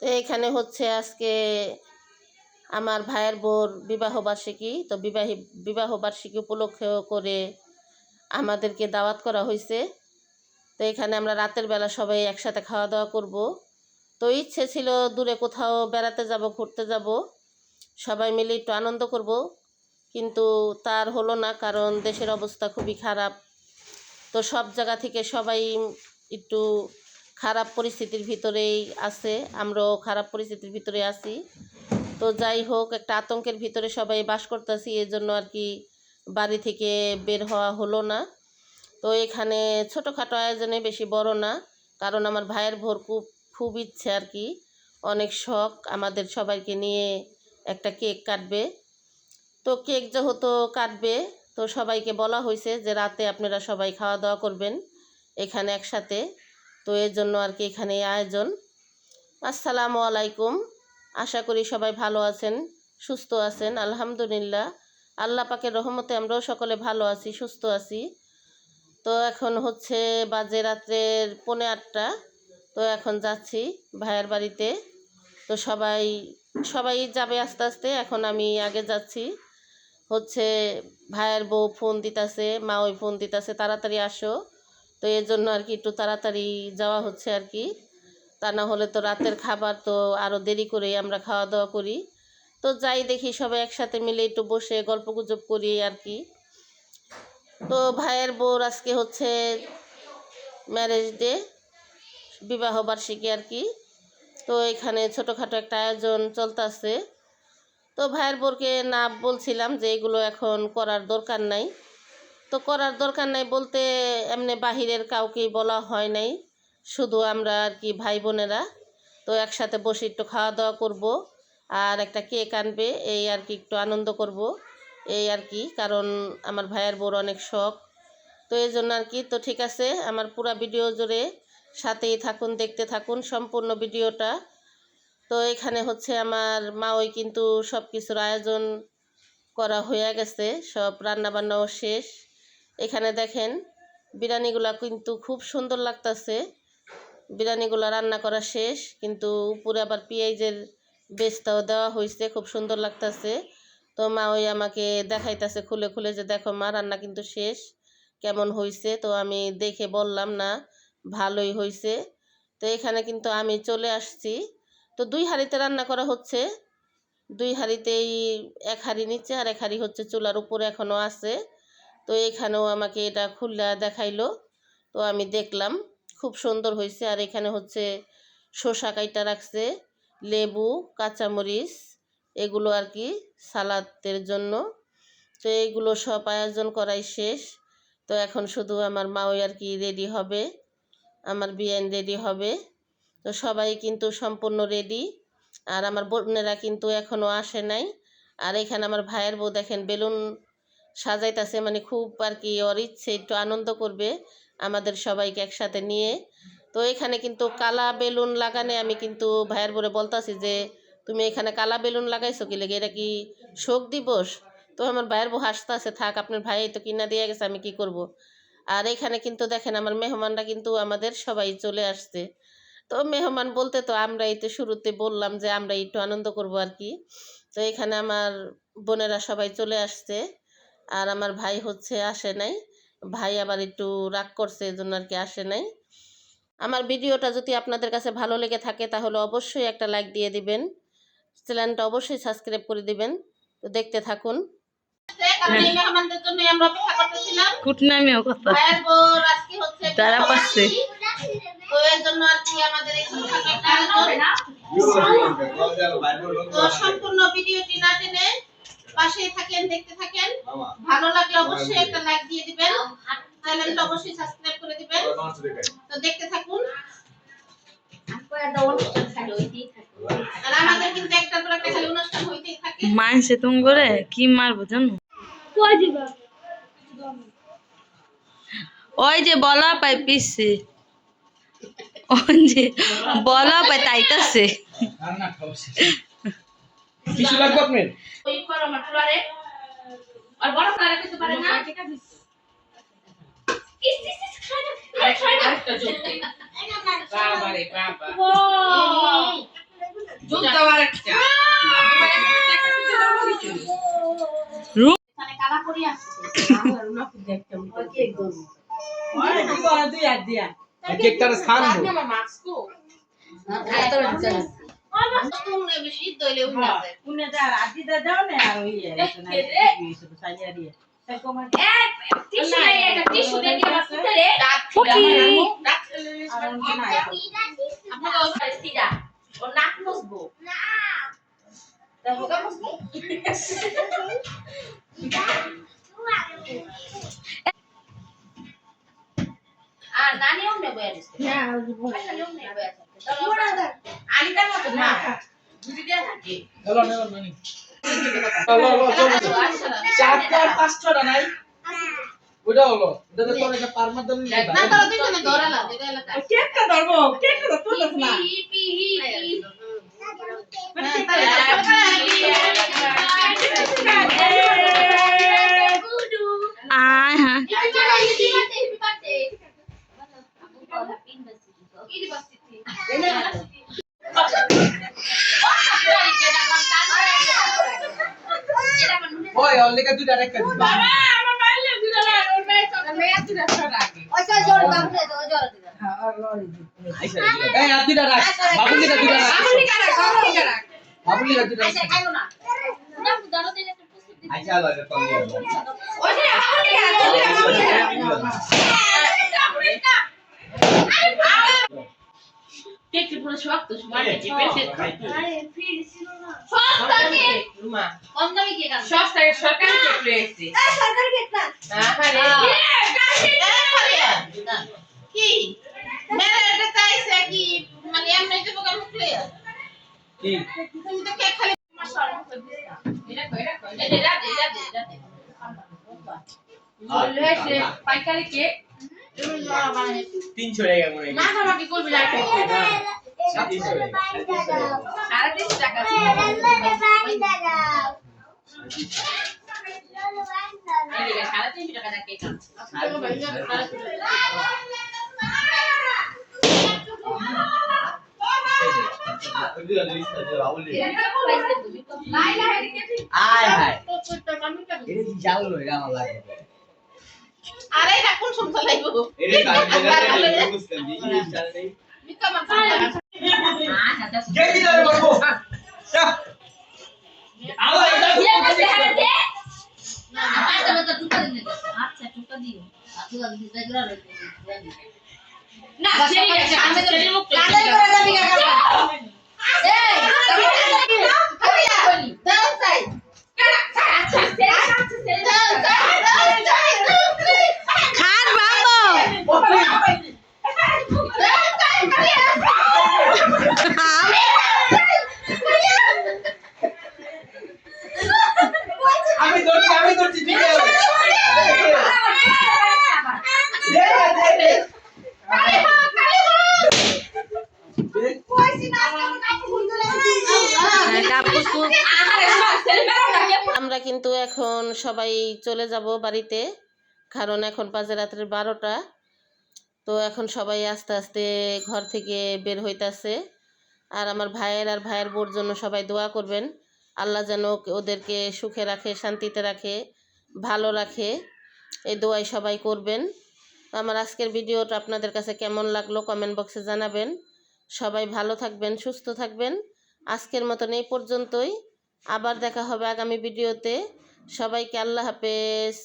তো এখানে হচ্ছে আজকে আমার ভাইয়ের বোর বিবাহবার্ষিকী। তো বিবাহবার্ষিকী উপলক্ষে করে আমাদেরকে দাওয়াত করা হয়েছে। তো এখানে আমরা রাতের বেলা সবাই একসাথে খাওয়া দাওয়া করব। তো ইচ্ছে ছিল দূরে কোথাও বেড়াতে যাব, ঘুরতে যাব, সবাই মিলে একটু আনন্দ করব, কিন্তু তার হলো না, কারণ দেশের অবস্থা খুবই খারাপ। তো সব জায়গা থেকে সবাই একটু খারাপ পরিস্থিতির ভিতরেই আছে, আমরাও খারাপ পরিস্থিতির ভিতরে আছি। তো যাই হোক, একটা আতঙ্কের ভিতরে সবাই বাস করতেছি, এই জন্য আর কি বাড়ি থেকে বের হওয়া হলো না। তো এখানে ছোটোখাটো আয়োজনে, বেশি বড় না, কারণ আমার ভাইয়ের ভোর খুব ইচ্ছে আর কি, অনেক শখ আমাদের সবাইকে নিয়ে একটা কেক কাটবে। তো কেক যেহেতু কাটবে, তো সবাইকে বলা হয়েছে যে রাতে আপনারা সবাই খাওয়া দাওয়া করবেন এখানে একসাথে। তো এর জন্য আর কি এখানে আয়োজন। আসসালামু আলাইকুম, আশা করি সবাই ভালো আছেন, সুস্থ আছেন। আলহামদুলিল্লাহ, আল্লাহ পাকের রহমতে আমরাও সকলে ভালো আছি, সুস্থ আছি। তো এখন হচ্ছে বাজে রাত্রের 8:45। তো এখন যাচ্ছি ভাইয়ের বাড়িতে। তো সবাই যাবে আস্তে আস্তে, এখন আমি আগে যাচ্ছি। হচ্ছে ভাইয়ের বউ ফোন দিতেছে, মা ওই ফোন দিতেছে তাড়াতাড়ি আসো। তো এর জন্য আর কি একটু তাড়াতাড়ি যাওয়া হচ্ছে আর কি, তা না হলে তো রাতের খাবার তো আরও দেরি করেই আমরা খাওয়া দাওয়া করি। তো যাই দেখি সবাই একসাথে মিলে একটু বসে গল্প গুজব করি আর কি। তো ভাইয়ের বউর আজকে হচ্ছে ম্যারেজ ডে, বিবাহ বার্ষিকী আর কি। তো এখানে ছোটোখাটো একটা আয়োজন চলতেছে। তো ভাইয়ের বোরকে না বলছিলাম যে এগুলো এখন করার দরকার নাই। তো করার দরকার নাই বলতে এমনি বাহিরের কাউকেই বলা হয় নাই, শুধু আমরা আর কি ভাই বোনেরা। তো একসাথে বসে একটু খাওয়া দাওয়া করব, আর একটা কেক আনবে, এই আর কি একটু আনন্দ করব এই আর কি, কারণ আমার ভাইয়ের বোর অনেক শখ। তো এই জন্য আর কি। তো ঠিক আছে, আমার পুরো ভিডিও জুড়ে সাথেই থাকুন, দেখতে থাকুন সম্পূর্ণ ভিডিওটা। তো এখানে হচ্ছে আমার মা ওই কিন্তু সব কিছুর আয়োজন করা হয়ে গেছে, সব রান্নাবান্নাও শেষ। এখানে দেখেন বিরিয়ানিগুলা কিন্তু খুব সুন্দর লাগতেছে, বিরিয়ানিগুলো রান্না করা শেষ, কিন্তু উপরে আবার পেঁয়াজের বেস্তাও দেওয়া হয়েছে, খুব সুন্দর লাগতেছে। তো মা ওই আমাকে দেখাইতেছে খুলে খুলে যে দেখো মা, রান্না কিন্তু শেষ, কেমন হয়েছে। তো আমি দেখে বললাম না, ভালোই হয়েছে। তো এখানে কিন্তু আমি চলে আসছি। তো 2 হাঁড়িতে রান্না করা হচ্ছে, 2 হাঁড়িতেই 1 হাঁড়ি নিচে আর 1 হাঁড়ি হচ্ছে চুলার উপরে এখনও আছে। তো এখানেও আমাকে এটা খুলে দেখাইলো, তো আমি দেখলাম খুব সুন্দর হয়েছে। আর এখানে হচ্ছে শসা কাইটা রাখছে, লেবু, কাঁচামরিচ, এগুলো আর কি সালাদের জন্য। তো এইগুলো সব আয়োজন করাই শেষ। তো এখন শুধু আমার মাও আর কি রেডি হবে, আমার বিয়ান রেডি হবে। তো সবাই কিন্তু সম্পূর্ণ রেডি, আর আমার বোনেরা কিন্তু এখনও আসে নাই। আর এখানে আমার ভাইয়ের বউ দেখেন বেলুন সাজাইতেছে, মানে খুব আর কি ওর ইচ্ছে একটু আনন্দ করবে আমাদের সবাইকে একসাথে নিয়ে। তো এখানে কিন্তু কালা বেলুন লাগানে, আমি কিন্তু ভাইয়ের বউরে বলতাছি যে তুমি এখানে কালা বেলুন লাগাইছো কি লেগে, এটা কি শোক দিবস? তো আমার ভাইয়ের বউ হাসতে থাক, আপনার ভাই তো কিনা দিয়ে গেছে, আমি কি করব। আর এখানে কিন্তু দেখেন আমার মেহমানরা কিন্তু আমাদের সবাই চলে আসছে। তো মেহমান বলতে তো আমরাই তো শুরুতে বললাম যে আমরা একটু আনন্দ করব আর কি। তো এখানে আমার বোনেরা সবাই চলে আসছে, আর আমার ভাই হচ্ছে আসে নাই, ভাই আবার একটু রাগ করছে, এজন্য আর কি আসে নাই। আমার ভিডিওটা যদি আপনাদের কাছে ভালো লেগে থাকে তাহলে অবশ্যই একটা লাইক দিয়ে দিবেন, চ্যানেলটা অবশ্যই সাবস্ক্রাইব করে দিবেন। তো দেখতে থাকুন। মেহমানদের জন্য আমরা অপেক্ষা করতেছিলাম, কুটনামিও কথা ভাইয়ের বউর আজকে হচ্ছে তারা পাচ্ছে। তো এর জন্য আর কি আমাদের এই ছোটখাটো একটা আয়োজন। তো সম্পূর্ণ ভিডিওটি না টেনে পাশেই থাকেন, দেখতে থাকেন। ভালো লাগলে অবশ্যই একটা লাইক দিয়ে দিবেন, চ্যানেলটা অবশ্যই সাবস্ক্রাইব করে দিবেন। তো দেখতে থাকুন। আর আমাদের কিন্তু একটার পর একটা খালি অনুষ্ঠান হইতেই থাকে। মানছে তুমি করে কি মারবো জানো? ওই যে বলা পাই পিছে, ওই যে বলা পাই তাইতাছে। কিছু লাগবে আপনার? ওই করো মাটুলারে আর বড় করে কিছু পারে না। ইস খায় না একটা জোকতে। বাবা রে বাবা। কেকটার স্থান আর নানিও নেবে আলিদার মতো না বুঝি দেয়া থাকে হলো নানি চারটা আর পাঁচটা নাই ওটা হলো ওটাতে তোর একটা পারমাদন না তারা দুইজনে ধরালা যেটা এলাকা কেকটা ধরবো কেকটা তো তুলছ না আয় হ্যাঁ ওই অলরেডি দুইটা রেখে দিবা বাবা আমার বাইলে দিলা না ওর মেয়ে তো মেয়ে দিলা সরা আগে এই আর দুইটা রাখ বাবুলিটা দুইটা রাখ বাবুলি কারা বাবুলিটা দুইটা রাখ আচ্ছা লাগে তো নিয়ে ওই যে বাবুলি কারা কেকটি পুরো শক্ত মানে পেটে রুমা কম দামি কেক আছে সরকারি কেক রয়েছে কি মেরে এটা চাইছে কি মানে এমনি যে বোকা মুখলে কি তুমি তো কেক খালি মাশাআল্লাহ এটা দে লয়েছে পাইকারি কেক তুমি জড়া বানাই 300 টাকা করে মাখামাখি করবি না কেক 300 টাকা আর 30 টাকা এই 350 টাকা দা কেক ওইটা লিস্ট আছে বাবুলি এটা কোন লাইছে তুমি তো লাইলা এদিকে আয় হায় তো টাকা মিটা এটা কি জাল লই আমার লাগে আরে এটা কোন সমস্যা লাগবে এটা কাজ বুঝতেন দিই জাল নেই মিটা মান কে কি যাবে বাবু আলো এটা না আচ্ছা তো টুকা দিন আচ্ছা টুকা দিও আচ্ছা দিতে গেল না সেই আমি তো রিমুভ কাদের করে যাবি কাকা এই খালি বলি দাও চাই খান বাবু আমি ধরছি ঠিক আছে আমরা কিন্তু এখন সবাই চলে যাব বাড়িতে, কারণ এখন বাজে রাত্রের 12টা। তো এখন সবাই আস্তে আস্তে ঘর থেকে বের হইতাছে। আর আমার ভাইয়ের আর ভাইয়ের বোর জন্য সবাই দোয়া করবেন, আল্লাহ যেন ওদেরকে সুখে রাখে, শান্তিতে রাখে, ভালো রাখে, এই দোয়াই সবাই করবেন। আমার আজকের ভিডিওটা আপনাদের কাছে কেমন লাগলো কমেন্ট বক্সে জানাবেন। সবাই ভালো থাকবেন, সুস্থ থাকবেন। আজকের মতন এই পর্যন্তই, আবার দেখা হবে আগামী ভিডিওতে। সবাইকে আল্লাহ হাফেজ।